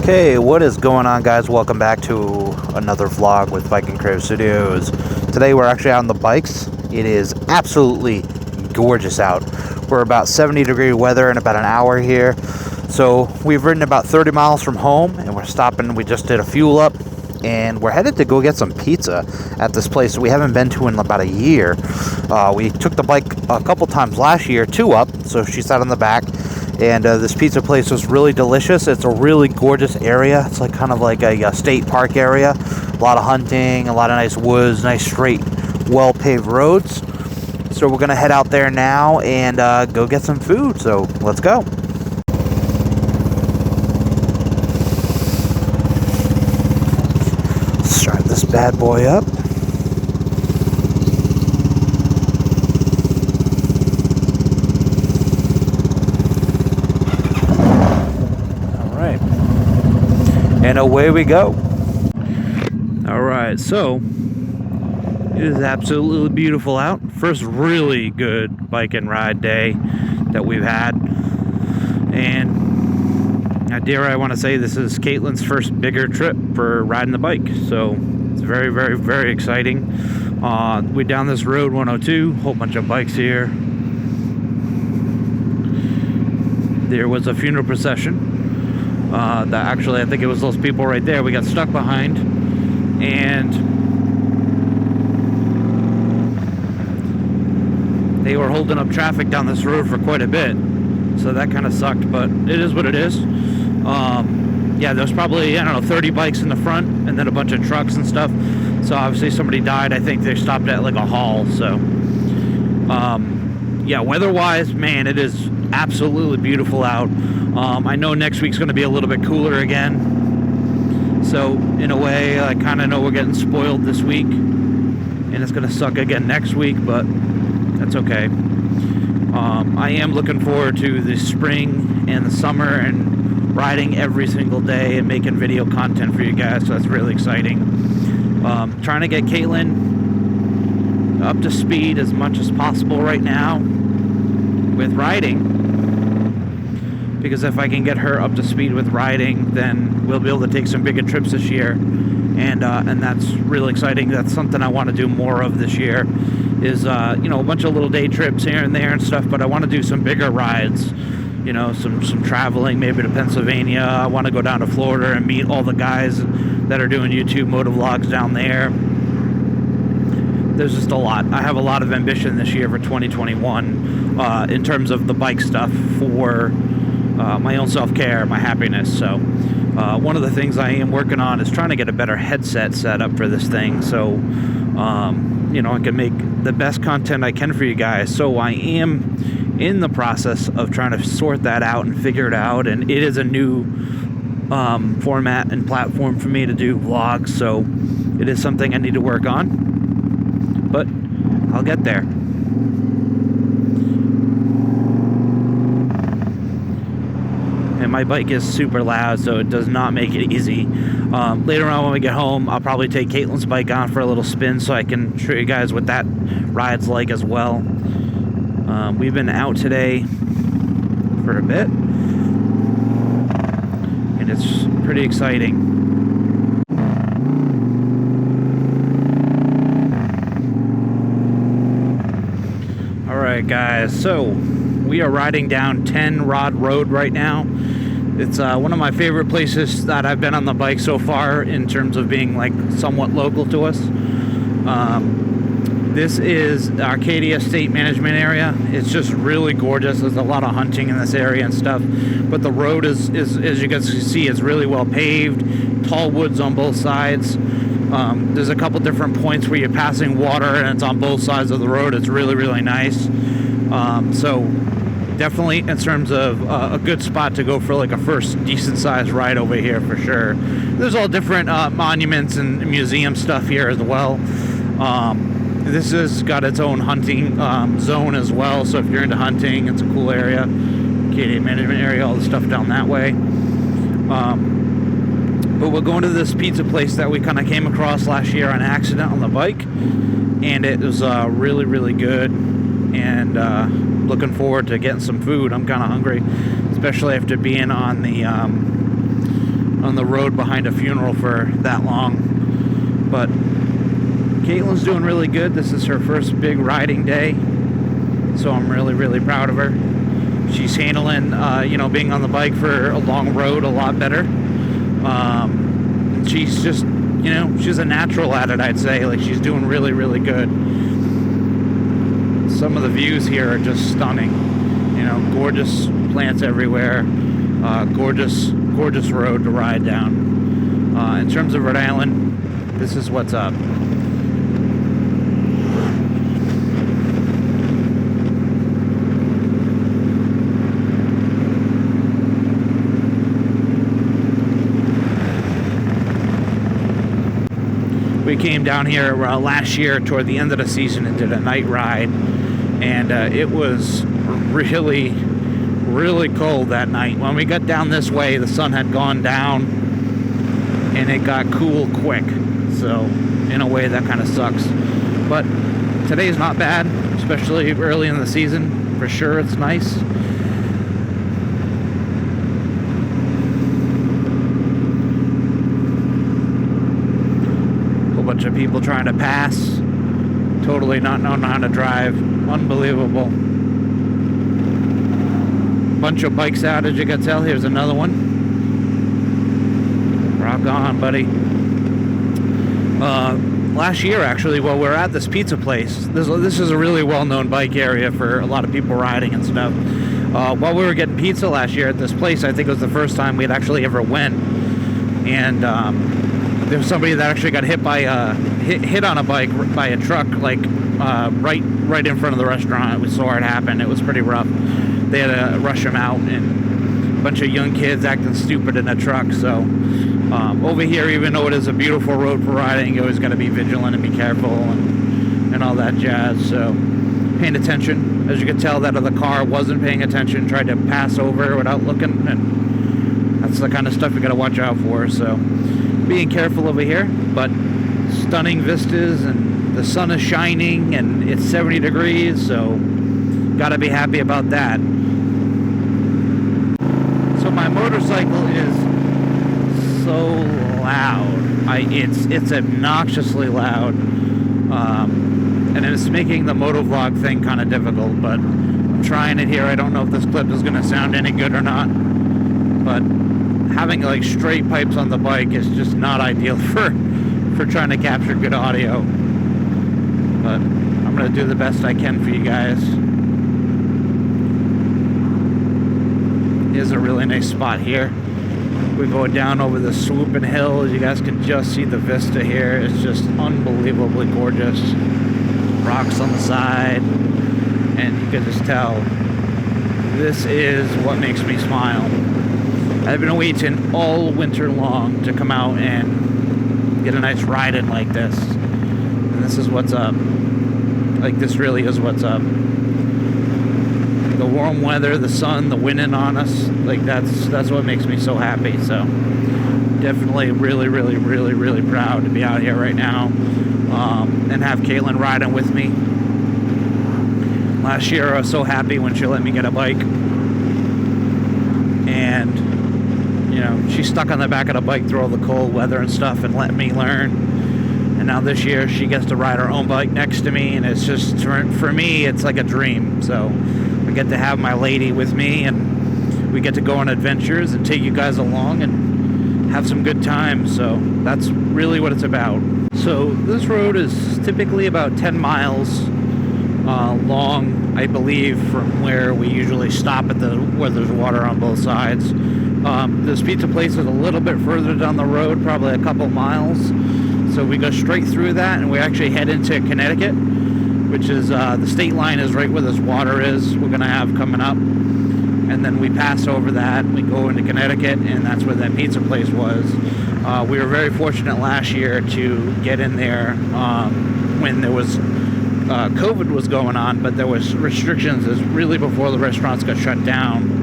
Hey, what is going on, guys? Welcome back to another vlog with Viking Studios. Today we're actually out on the bikes. It is absolutely gorgeous out. We're about 70-degree weather in about an hour here. So we've ridden about 30 miles from home and we're stopping. We just did a fuel up and we're headed to go get some pizza at this place we haven't been to in about a year. We took the bike a couple times last year, 2 up, so she sat on the back. And this pizza place was really delicious. It's a really gorgeous area. It's like kind of like a state park area. A lot of hunting, a lot of nice woods, nice straight, well-paved roads. So we're gonna head out there now and go get some food. So let's go. Start this bad boy up. And away we go. Alright, so it is absolutely beautiful out. First really good bike and ride day that we've had. And I want to say this is Caitlin's first bigger trip for riding the bike. So it's very, very, very exciting. We're down this road 102, whole bunch of bikes here. There was a funeral procession. That actually, I think it was those people right there we got stuck behind, and they were holding up traffic down this road for quite a bit, so that kind of sucked, but it is what it is. Yeah, there's probably, I don't know, 30 bikes in the front and then a bunch of trucks and stuff, so obviously somebody died. I think they stopped at like a hall. So yeah, weather-wise, man, it is absolutely beautiful out. I know next week's going to be a little bit cooler again, so in a way I kind of know we're getting spoiled this week, and it's going to suck again next week, but that's okay. I am looking forward to the spring and the summer and riding every single day and making video content for you guys, so that's really exciting. Trying to get Caitlin up to speed as much as possible right now with riding, because if I can get her up to speed with riding, then we'll be able to take some bigger trips this year, and that's really exciting. That's something I want to do more of this year, is you know, a bunch of little day trips here and there and stuff, but I want to do some bigger rides, you know, some traveling, maybe to Pennsylvania. I want to go down to Florida and meet all the guys that are doing YouTube motovlogs down there. There's just a lot. I have a lot of ambition this year for 2021 in terms of the bike stuff, for my own self-care, my happiness. So one of the things I am working on is trying to get a better headset set up for this thing, so you know, I can make the best content I can for you guys. So I am in the process of trying to sort that out and figure it out, and it is a new format and platform for me to do vlogs, so it is something I need to work on, but I'll get there. And my bike is super loud, so it does not make it easy. Later on when we get home, I'll probably take Caitlin's bike on for a little spin so I can show you guys what that ride's like as well. We've been out today for a bit, and it's pretty exciting. Alright guys, so we are riding down 10 Rod Road right now. It's one of my favorite places that I've been on the bike so far, in terms of being like somewhat local to us. This is the Arcadia State Management Area. It's just really gorgeous. There's a lot of hunting in this area and stuff, but the road is as you guys can see, it's really well paved, tall woods on both sides. There's a couple different points where you're passing water and it's on both sides of the road. It's really, really nice. So definitely in terms of a good spot to go for like a first decent sized ride over here for sure. There's all different monuments and museum stuff here as well. This has got its own hunting zone as well, so if you're into hunting, it's a cool area. Arcadia Management Area, all the stuff down that way. But we're going to this pizza place that we kind of came across last year on accident on the bike, and it was really, really good, and looking forward to getting some food. I'm kind of hungry, especially after being on the on the road behind a funeral for that long. But Caitlin's doing really good. This is her first big riding day, so I'm really, really proud of her. She's handling, being on the bike for a long road a lot better. And she's just, she's a natural at it, I'd say. Like, she's doing really, really good. Some of the views here are just stunning. Gorgeous plants everywhere. Gorgeous road to ride down. In terms of Rhode Island, this is what's up. We came down here last year toward the end of the season and did a night ride, and it was really, really cold that night. When we got down this way, the sun had gone down and it got cool quick, so in a way that kind of sucks. But today's not bad, especially early in the season. For sure it's nice. Bunch of people trying to pass, totally not knowing how to drive. Unbelievable. Bunch of bikes out, as you can tell. Here's another one. Rock on, buddy. Last year, actually, while we were at this pizza place, this is a really well-known bike area for a lot of people riding and stuff. While we were getting pizza last year at this place, I think it was the first time we'd actually ever went, and there was somebody that actually got hit by hit on a bike by a truck, like right in front of the restaurant. We saw it happen. It was pretty rough. They had to rush him out, and a bunch of young kids acting stupid in a truck. So over here, even though it is a beautiful road for riding, you always got to be vigilant and be careful and all that jazz. So paying attention. As you can tell, that other car wasn't paying attention, tried to pass over without looking, and that's the kind of stuff you got to watch out for. So being careful over here, but stunning vistas, and the sun is shining, and it's 70 degrees, so gotta be happy about that. So my motorcycle is so loud. It's obnoxiously loud, and it's making the Motovlog thing kind of difficult, but I'm trying it here. I don't know if this clip is gonna sound any good or not, but having like straight pipes on the bike is just not ideal for trying to capture good audio. But I'm gonna do the best I can for you guys. Here's a really nice spot here. We go down over the swooping hill. You guys can just see the vista here. It's just unbelievably gorgeous. Rocks on the side, and you can just tell this is what makes me smile. I've been waiting all winter long to come out and get a nice ride in like this. And this is what's up. Like, this really is what's up. The warm weather, the sun, the winning on us, like that's what makes me so happy. So definitely really, really, really, really proud to be out here right now, and have Caitlin riding with me. Last year I was so happy when she let me get a bike. And she stuck on the back of the bike through all the cold weather and stuff and let me learn. And now this year she gets to ride her own bike next to me, and it's just, for me, it's like a dream. So I get to have my lady with me, and we get to go on adventures and take you guys along and have some good times. So that's really what it's about. So this road is typically about 10 miles long, I believe, from where we usually stop at where there's water on both sides. This pizza place is a little bit further down the road, probably a couple miles. So we go straight through that, and we actually head into Connecticut, which is the state line is right where this water is we're going to have coming up. And then we pass over that, and we go into Connecticut, and that's where that pizza place was. We were very fortunate last year to get in there when there was COVID was going on, but there was restrictions really before the restaurants got shut down.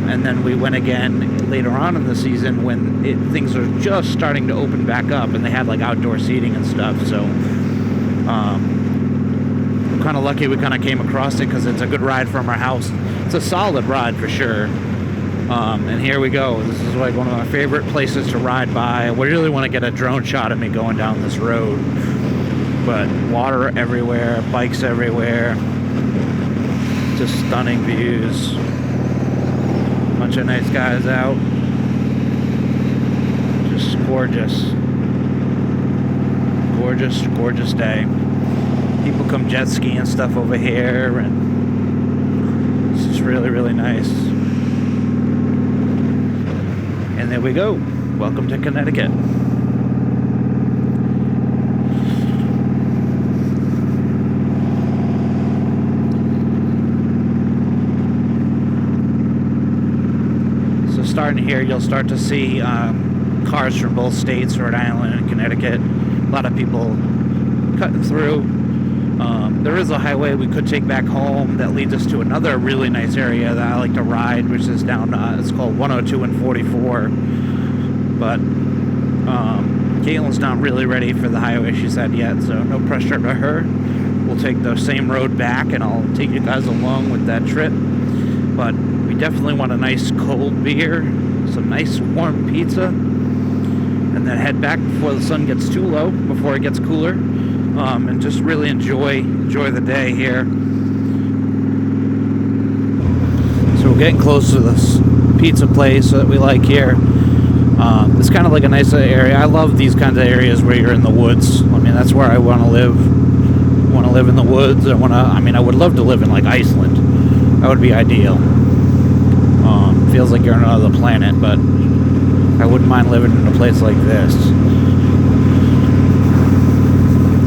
And then we went again later on in the season when things are just starting to open back up, and they had like outdoor seating and stuff. So I'm kind of lucky we kind of came across it, because it's a good ride from our house. It's a solid ride for sure. And here we go. This is like one of my favorite places to ride by. I really want to get a drone shot of me going down this road. But water everywhere, bikes everywhere. Just stunning views. Bunch of nice guys out. Just gorgeous. Gorgeous, gorgeous day. People come jet skiing and stuff over here, and it's just really, really nice. And there we go. Welcome to Connecticut. So starting here, you'll start to see cars from both states, Rhode Island and Connecticut. A lot of people cutting through. There is a highway we could take back home that leads us to another really nice area that I like to ride, which is down, it's called 102 and 44. But Caitlin's not really ready for the highway, she said, yet, so no pressure to her. We'll take the same road back, and I'll take you guys along with that trip. But we definitely want a nice cold beer, some nice warm pizza, and then head back before the sun gets too low, before it gets cooler. And just really enjoy the day here. So we're getting close to this pizza place that we like here. It's kind of like a nice area. I love these kinds of areas where you're in the woods. I mean, that's where I want to live. I want to live in the woods. I would love to live in like Iceland. That would be ideal. Feels like you're on another planet, but I wouldn't mind living in a place like this.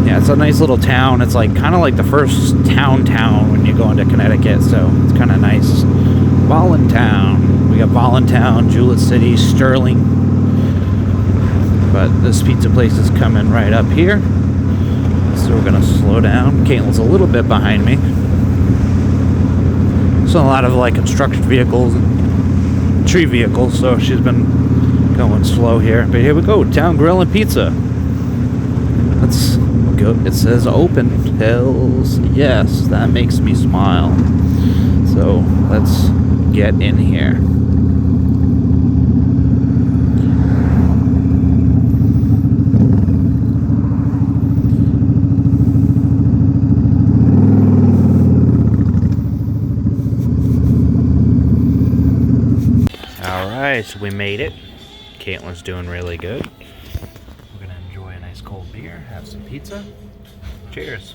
Yeah, it's a nice little town. It's like kind of like the first town when you go into Connecticut, so it's kind of nice. Voluntown. We got Voluntown, Jewett City, Sterling. But this pizza place is coming right up here, so we're gonna slow down. Caitlin's a little bit behind me. So a lot of like construction vehicles and tree vehicles, so she's been going slow here. But here we go, Town Grill and Pizza. Let's go. It says open. Hells yes, that makes me smile. So let's get in here. Alright, so we made it. Caitlin's doing really good. We're gonna enjoy a nice cold beer, have some pizza. Cheers.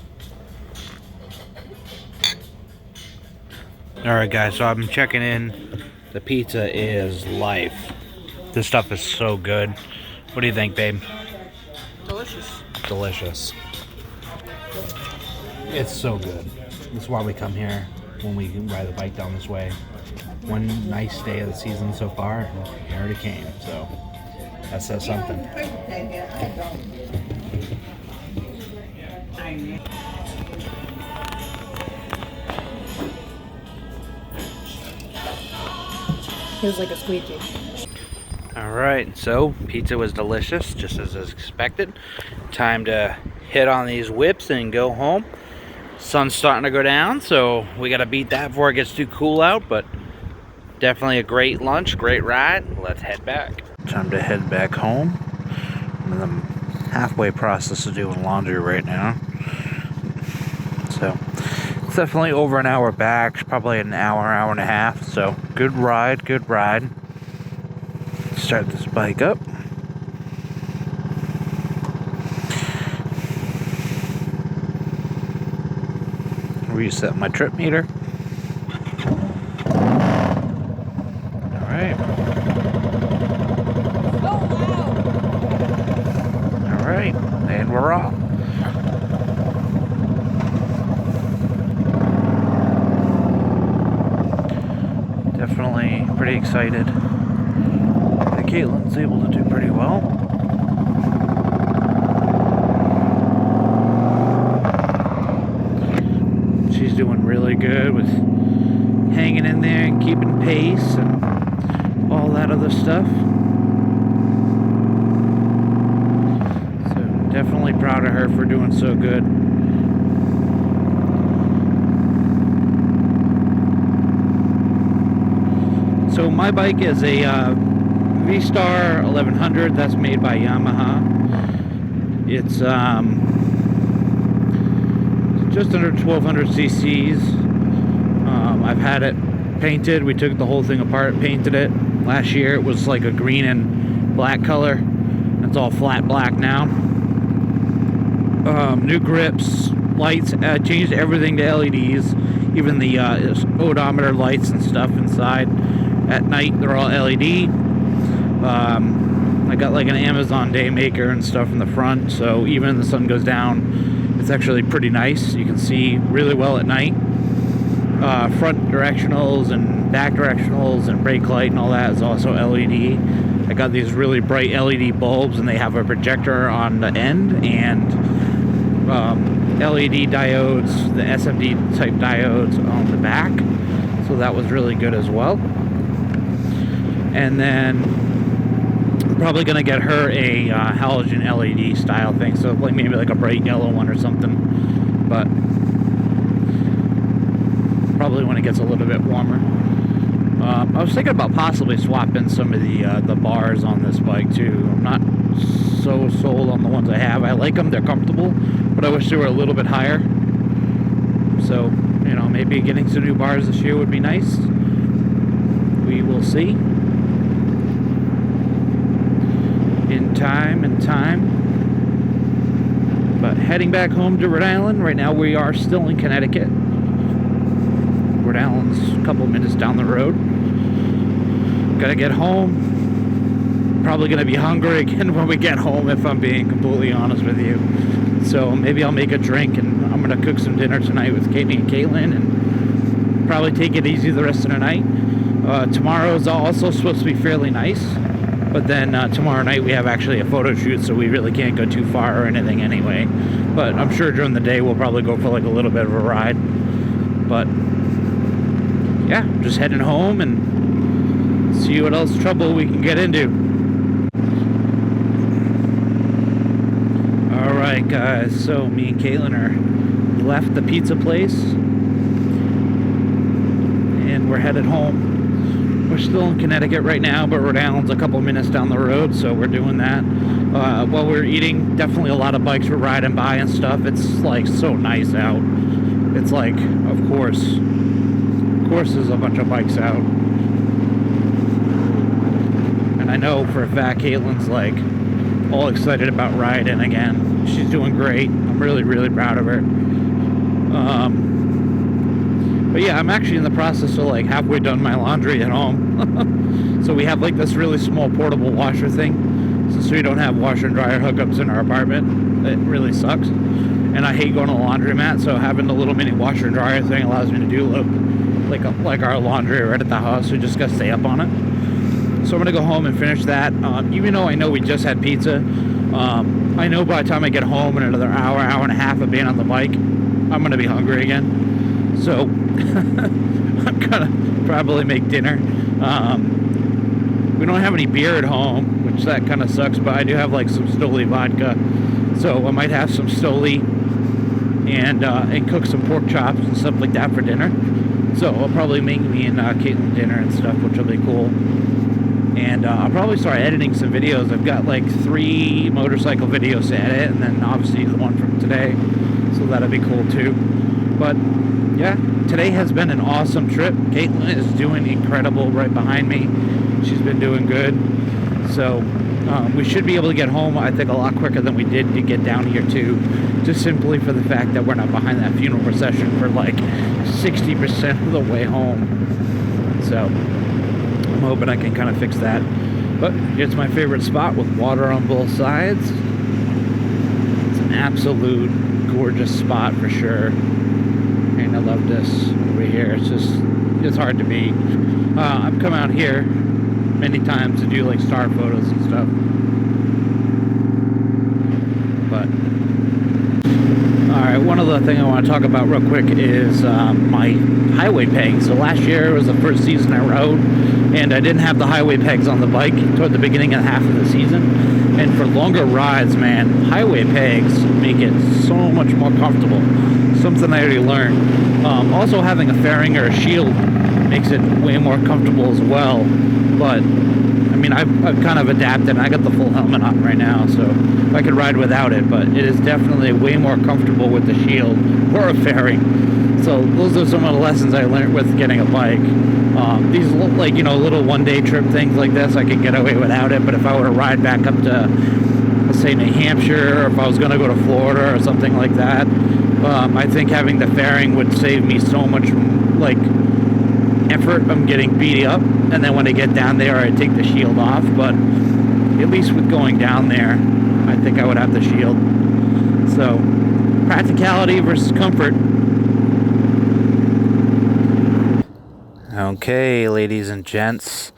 Alright guys, so I've been checking in. The pizza is life. This stuff is so good. What do you think, babe? Delicious. Delicious. It's so good. That's why we come here when we ride the bike down this way. One nice day of the season so far, and we already came, so that says something. Feels like a squeegee. Alright, so pizza was delicious, just as expected. Time to hit on these whips and go home. Sun's starting to go down, so we gotta beat that before it gets too cool out, but definitely a great lunch, great ride. Let's head back. Time to head back home. I'm in the halfway process of doing laundry right now. So it's definitely over an hour back, probably an hour and a half. So good ride, good ride. Start this bike up. Reset my trip meter. Alright. Alright, and we're off. Definitely pretty excited that Caitlin's able to do pretty well. She's doing really good with hanging in there and keeping pace and all that other stuff. So definitely proud of her for doing so good. So So my bike is a V-Star 1100 that's made by Yamaha. It's just under 1200 cc's. I've had it painted. We took the whole thing apart, painted it. Last year it was like a green and black color. It's all flat black now. New grips, lights, changed everything to LEDs. Even the odometer lights and stuff inside. At night they're all LED. I got like an Amazon Daymaker and stuff in the front, so even if the sun goes down, it's actually pretty nice. You can see really well at night. Front directionals and back directionals and brake light and all that is also LED. I got these really bright LED bulbs, and they have a projector on the end, and LED diodes, the SMD type diodes on the back. So that was really good as well. And then I'm probably gonna get her a halogen LED style thing, so like maybe like a bright yellow one or something. But probably when it gets a little bit warmer. I was thinking about possibly swapping some of the bars on this bike too. I'm not so sold on the ones I have. I like them, they're comfortable, but I wish they were a little bit higher. So, you know, maybe getting some new bars this year would be nice. We will see. In time. But heading back home to Rhode Island. Right now we are still in Connecticut. Rhode Island's a couple minutes down the road. Gotta get home. Probably gonna be hungry again when we get home, if I'm being completely honest with you. So maybe I'll make a drink, and I'm gonna cook some dinner tonight with Katie and Caitlin, and probably take it easy the rest of the night. Tomorrow's also supposed to be fairly nice, but then tomorrow night we have actually a photo shoot, so we really can't go too far or anything anyway. But I'm sure during the day we'll probably go for like a little bit of a ride. But yeah, just heading home and see what else trouble we can get into. Alright guys, so me and Caitlin are left the pizza place and we're headed home. We're still in Connecticut right now, but Rhode Island's a couple minutes down the road, so we're doing that. While we're eating, definitely a lot of bikes were riding by and stuff. It's like so nice out. It's like, of course there's a bunch of bikes out. And I know for a fact Caitlin's like all excited about riding again. She's doing great. I'm really, really proud of her. But yeah, I'm actually in the process of like halfway done my laundry at home. So we have like this really small portable washer thing. So we don't have washer and dryer hookups in our apartment. It really sucks. And I hate going to the laundromat, so having the little mini washer and dryer thing allows me to do like our laundry right at the house. We just gotta stay up on it. So I'm gonna go home and finish that. Even though I know we just had pizza, I know by the time I get home in another hour and a half of being on the bike, I'm gonna be hungry again. So I'm gonna probably make dinner. We don't have any beer at home, which that kind of sucks, but I do have like some Stoli vodka. So I might have some Stoli and cook some pork chops and stuff like that for dinner. So I'll probably make me and Caitlin dinner and stuff, which will be cool. And I'll probably start editing some videos. I've got like 3 motorcycle videos to edit, and then obviously the one from today. So that'll be cool too. But yeah, today has been an awesome trip. Caitlin is doing incredible right behind me. She's been doing good. So we should be able to get home, I think, a lot quicker than we did to get down here too. Just simply for the fact that we're not behind that funeral procession for like 60% of the way home. So I'm hoping I can kind of fix that. But here's my favorite spot with water on both sides. It's an absolute gorgeous spot for sure. And I love this over here. It's hard to beat. I've come out here many times to do like star photos and stuff. But alright, one other thing I want to talk about real quick is my highway pegs. So last year was the first season I rode, and I didn't have the highway pegs on the bike toward the beginning of half of the season. And for longer rides, man, highway pegs make it so much more comfortable. Something I already learned. Also having a fairing or a shield makes it way more comfortable as well. But I mean, I've kind of adapted. I got the full helmet on right now, so I could ride without it, but it is definitely way more comfortable with the shield or a fairing. So those are some of the lessons I learned with getting a bike. These like, you know, little one-day trip things like this, I could get away without it, but if I were to ride back up to, let's say, New Hampshire, or if I was going to go to Florida or something like that, I think having the fairing would save me so much, like, effort. I'm getting beat up, and then when I get down there, I take the shield off. But at least with going down there, I think I would have the shield. So practicality versus comfort. Okay, ladies and gents,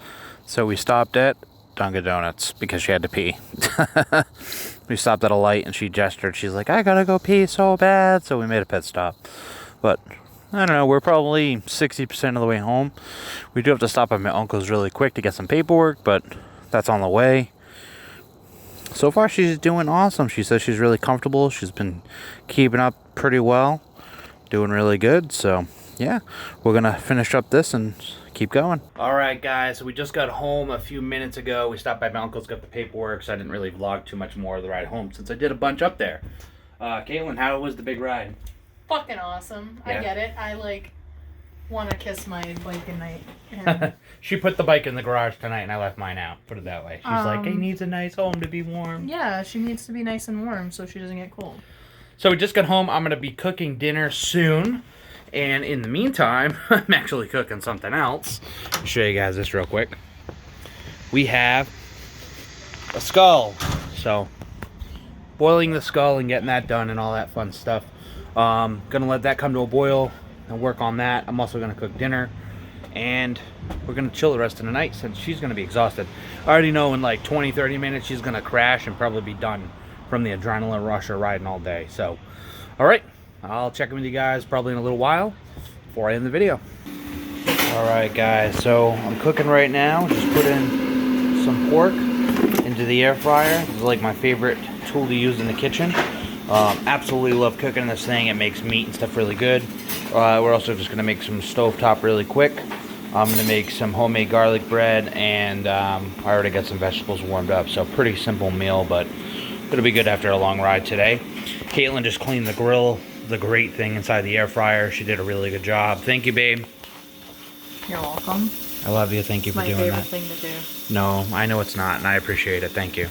so we stopped at Dunkin' Donuts because she had to pee. We stopped at a light and she gestured. She's like, I gotta go pee so bad. So we made a pit stop. But I don't know, we're probably 60% of the way home. We do have to stop at my uncle's really quick to get some paperwork, but that's on the way. So far, she's doing awesome. She says she's really comfortable. She's been keeping up pretty well, doing really good. So yeah, we're gonna finish up this and keep going. All right, guys, so we just got home a few minutes ago. We stopped by my uncle's, got the paperwork, so I didn't really vlog too much more of the ride home since I did a bunch up there. Caitlin, how was the big ride? Fucking awesome. Yeah. I get it. I like want to kiss my bike at night. And She put the bike in the garage tonight and I left mine out, put it that way. She's like, it needs a nice home to be warm. yeah, she needs to be nice and warm so she doesn't get cold. So we just got home. I'm gonna be cooking dinner soon. And in the meantime, I'm actually cooking something else. I'll show you guys this real quick. We have a skull. So, boiling the skull and getting that done and all that fun stuff. Gonna let that come to a boil and work on that. I'm also gonna cook dinner. And we're gonna chill the rest of the night since she's gonna be exhausted. I already know in like 20-30 minutes she's gonna crash and probably be done from the adrenaline rush of riding all day. So, alright. I'll check in with you guys probably in a little while before I end the video. Alright guys, so I'm cooking right now. Just put in some pork into the air fryer. This is like my favorite tool to use in the kitchen. Absolutely love cooking this thing. It makes meat and stuff really good. We're also just going to make some stovetop really quick. I'm going to make some homemade garlic bread, and I already got some vegetables warmed up. So pretty simple meal, but it'll be good after a long ride today. Caitlin just cleaned the grill, the grate thing inside the air fryer. She did a really good job. Thank you, babe. You're welcome. I love you. Thank you for doing that. It's my favorite thing to do. No, I know it's not, and I appreciate it. Thank you.